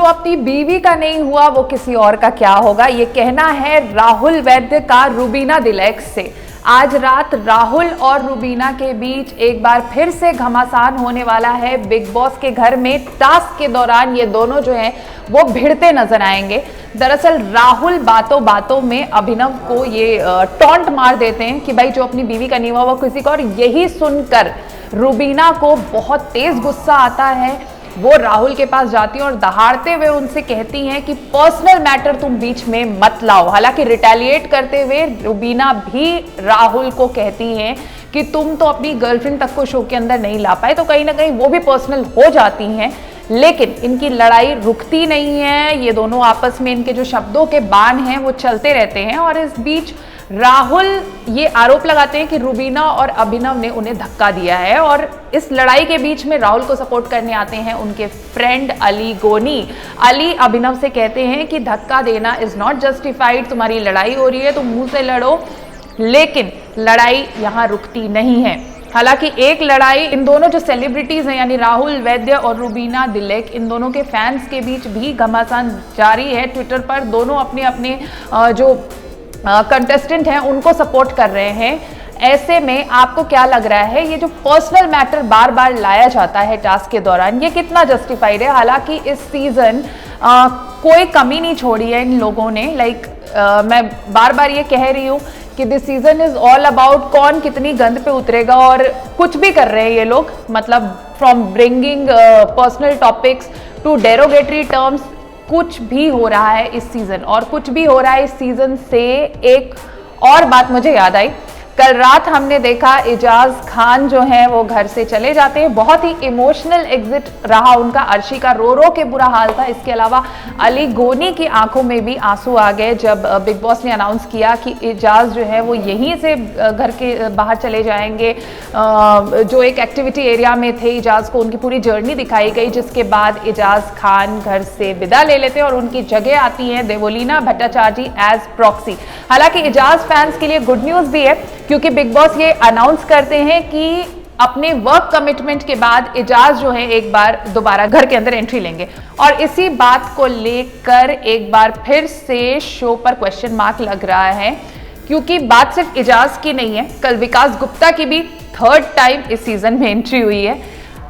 अपनी बीवी का नहीं हुआ वो किसी और का क्या होगा, ये कहना है राहुल वैद्य का रूबीना दिलैक से। आज रात राहुल और रूबीना के बीच एक बार फिर से घमासान होने वाला है बिग बॉस के घर में। टास्क के दौरान ये दोनों जो हैं वो भिड़ते नजर आएंगे। दरअसल राहुल बातों बातों में अभिनव को ये टॉन्ट मार देते हैं कि भाई जो अपनी बीवी का नहीं हुआ वो किसी का, और यही सुनकर रूबीना को बहुत तेज गुस्सा आता है। वो राहुल के पास जाती है और दहाड़ते हुए उनसे कहती हैं कि पर्सनल मैटर तुम बीच में मत लाओ। हालांकि रिटेलिएट करते हुए रूबीना भी राहुल को कहती हैं कि तुम तो अपनी गर्लफ्रेंड तक को शो के अंदर नहीं ला पाए, तो कहीं ना कहीं वो भी पर्सनल हो जाती हैं। लेकिन इनकी लड़ाई रुकती नहीं है, ये दोनों आपस में इनके जो शब्दों के बाण हैं वो चलते रहते हैं। और इस बीच राहुल ये आरोप लगाते हैं कि रूबीना और अभिनव ने उन्हें धक्का दिया है, और इस लड़ाई के बीच में राहुल को सपोर्ट करने आते हैं उनके फ्रेंड अली गोनी। अली अभिनव से कहते हैं कि धक्का देना इज नॉट जस्टिफाइड, तुम्हारी लड़ाई हो रही है तुम मुंह से लड़ो। लेकिन लड़ाई यहाँ रुकती नहीं है। हालांकि एक लड़ाई इन दोनों जो सेलिब्रिटीज हैं यानी राहुल वैद्य और रूबीना दिलैक, इन दोनों के फैंस के बीच भी घमासान जारी है। ट्विटर पर दोनों अपने अपने जो कंटेस्टेंट हैं उनको सपोर्ट कर रहे हैं। ऐसे में आपको क्या लग रहा है, ये जो पर्सनल मैटर बार बार लाया जाता है टास्क के दौरान, ये कितना जस्टिफाइड है? हालांकि इस सीजन कोई कमी नहीं छोड़ी है इन लोगों ने। मैं बार बार ये कह रही हूँ कि this season is all about कौन कितनी गंद पे उतरेगा, और कुछ भी कर रहे हैं ये लोग, मतलब from bringing personal topics to derogatory terms, कुछ भी हो रहा है इस सीजन। और कुछ भी हो रहा है इस सीजन से एक और बात मुझे याद आई। कल रात हमने देखा इजाज खान जो हैं वो घर से चले जाते हैं। बहुत ही इमोशनल एग्जिट रहा उनका, अर्शी का रो रो के बुरा हाल था। इसके अलावा अली गोनी की आंखों में भी आंसू आ गए जब बिग बॉस ने अनाउंस किया कि इजाज जो है वो यहीं से घर के बाहर चले जाएंगे। जो एक एक्टिविटी एरिया में थे इजाज को उनकी पूरी जर्नी दिखाई गई, जिसके बाद इजाज खान घर से विदा ले लेते हैं और उनकी जगह आती है देवोलीना भट्टाचार्य एज प्रॉक्सी। हालांकि इजाज फैंस के लिए गुड न्यूज भी है, क्योंकि बिग बॉस ये अनाउंस करते हैं कि अपने वर्क कमिटमेंट के बाद इजाज जो है एक बार दोबारा घर के अंदर एंट्री लेंगे। और इसी बात को लेकर एक बार फिर से शो पर क्वेश्चन मार्क लग रहा है, क्योंकि बात सिर्फ इजाज की नहीं है। कल विकास गुप्ता की भी थर्ड टाइम इस सीजन में एंट्री हुई है।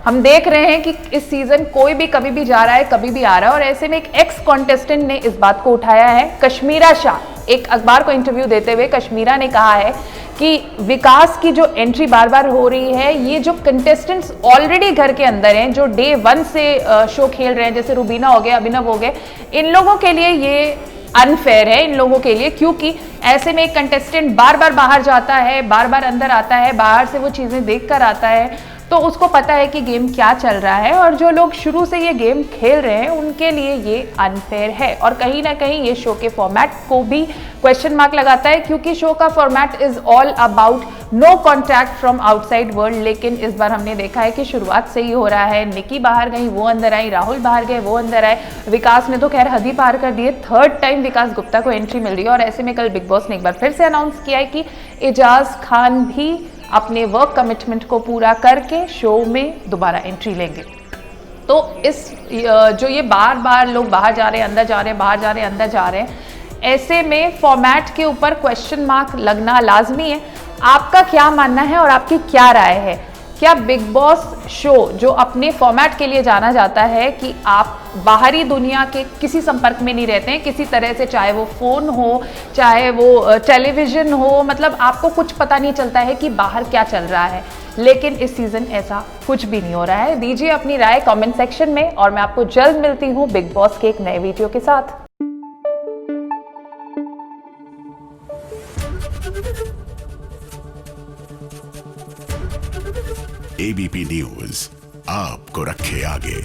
हम देख रहे हैं कि इस सीजन कोई भी कभी भी जा रहा है, कभी भी आ रहा है, और ऐसे में एक एक्स कॉन्टेस्टेंट ने इस बात को उठाया है। कश्मीरा शाह एक अखबार को इंटरव्यू देते हुए कश्मीरा ने कहा है कि विकास की जो एंट्री बार बार हो रही है, ये जो कंटेस्टेंट्स ऑलरेडी घर के अंदर हैं, जो डे 1 से शो खेल रहे हैं, जैसे रूबीना हो गए, अभिनव हो गए, इन लोगों के लिए ये अनफेयर है इन लोगों के लिए, क्योंकि ऐसे में एक कंटेस्टेंट बार बार बाहर जाता है, बार बार अंदर आता है, बाहर से वो चीज़ें देख कर आता है, तो उसको पता है कि गेम क्या चल रहा है। और जो लोग शुरू से ये गेम खेल रहे हैं उनके लिए ये अनफेयर है, और कहीं ना कहीं ये शो के फॉर्मेट को भी क्वेश्चन मार्क लगाता है, क्योंकि शो का format is all about no contact from outside world. लेकिन इस बार हमने देखा है कि शुरुआत से ही हो रहा है। निकी बाहर गई वो अंदर आई, राहुल बाहर गए वो अंदर आए, विकास ने तो खैर हद ही पार कर दिए। थर्ड टाइम विकास गुप्ता को एंट्री मिल रही है, और ऐसे में कल बिग बॉस ने एक बार फिर से अनाउंस किया है कि इजाज खान भी अपने वर्क कमिटमेंट को पूरा करके शो में दोबारा एंट्री लेंगे। तो इस जो ये बार बार लोग बाहर जा रहे हैं, अंदर जा रहे हैं, बाहर जा रहे हैं, अंदर जा रहे हैं, ऐसे में फॉर्मेट के ऊपर क्वेश्चन मार्क लगना लाजमी है। आपका क्या मानना है और आपकी क्या राय है? क्या बिग बॉस शो जो अपने फॉर्मेट के लिए जाना जाता है कि आप बाहरी दुनिया के किसी संपर्क में नहीं रहते हैं किसी तरह से, चाहे वो फ़ोन हो, चाहे वो टेलीविज़न हो, मतलब आपको कुछ पता नहीं चलता है कि बाहर क्या चल रहा है। लेकिन इस सीज़न ऐसा कुछ भी नहीं हो रहा है। दीजिए अपनी राय कमेंट सेक्शन में, और मैं आपको जल्द मिलती हूँ बिग बॉस के एक नए वीडियो के साथ। एबीपी न्यूज आपको रखे आगे।